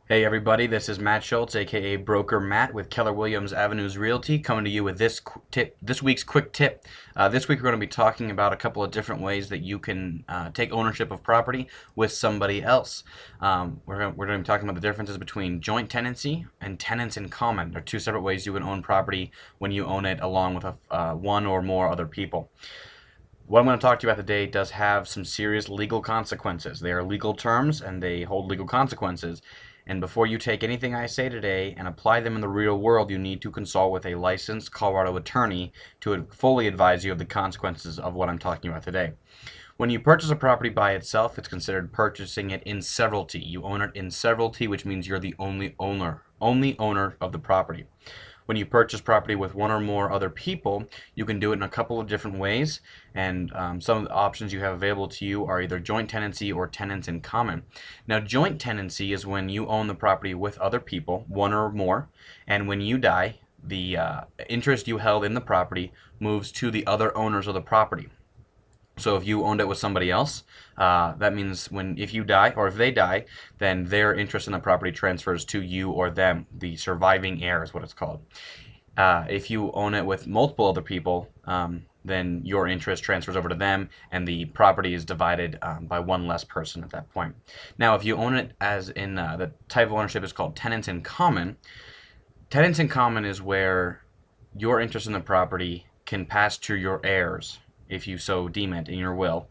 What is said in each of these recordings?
Hey everybody, this is Matt Schultz, aka Broker Matt with Keller Williams Avenues Realty, coming to you with this week's quick tip. This week we're going to be talking about a couple of different ways that you can take ownership of property with somebody else. We're going to be talking about the differences between joint tenancy and tenants in common. They're two separate ways you can own property when you own it along with one or more other people. What I'm going to talk to you about today does have some serious legal consequences. They are legal terms and they hold legal consequences. And before you take anything I say today and apply them in the real world, you need to consult with a licensed Colorado attorney to fully advise you of the consequences of what I'm talking about today. When you purchase a property by itself, it's considered purchasing it in severalty. You own it in severalty, which means you're the only owner of the property. When you purchase property with one or more other people, you can do it in a couple of different ways, and some of the options you have available to you are either joint tenancy or tenants in common. Now, joint tenancy is when you own the property with other people, one or more, and when you die, the interest you held in the property moves to the other owners of the property. So if you owned it with somebody else, that means if you die or if they die, then their interest in the property transfers to you or them. The surviving heir is what it's called. If you own it with multiple other people, then your interest transfers over to them and the property is divided by one less person at that point. Now, if you own it as in the type of ownership is called tenants in common. Tenants in common is where your interest in the property can pass to your heirs, if you so deem it in your will,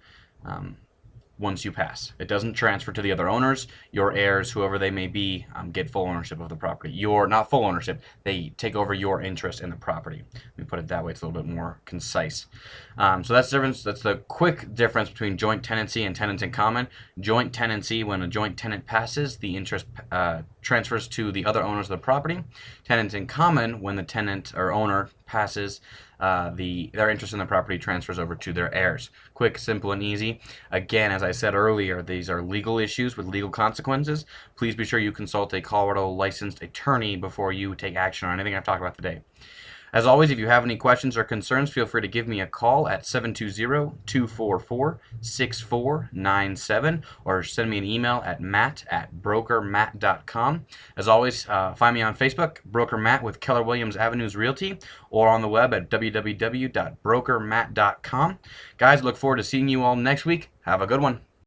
once you pass. It doesn't transfer to the other owners. Your heirs, whoever they may be, get full ownership of the property. Not full ownership, they take over your interest in the property. Let me put it that way, it's a little bit more concise. So that's the difference. That's the quick difference between joint tenancy and tenants in common. Joint tenancy, when a joint tenant passes, the interest transfers to the other owners of the property. Tenants in common, when the tenant or owner passes, their interest in the property transfers over to their heirs. Quick, simple, and easy. Again, as I said earlier, these are legal issues with legal consequences. Please be sure you consult a Colorado licensed attorney before you take action on anything I've talked about today. As always, if you have any questions or concerns, feel free to give me a call at 720-244-6497 or send me an email at matt@brokermatt.com. As always, find me on Facebook, Broker Matt with Keller Williams Avenues Realty, or on the web at www.brokermatt.com. Guys, look forward to seeing you all next week. Have a good one.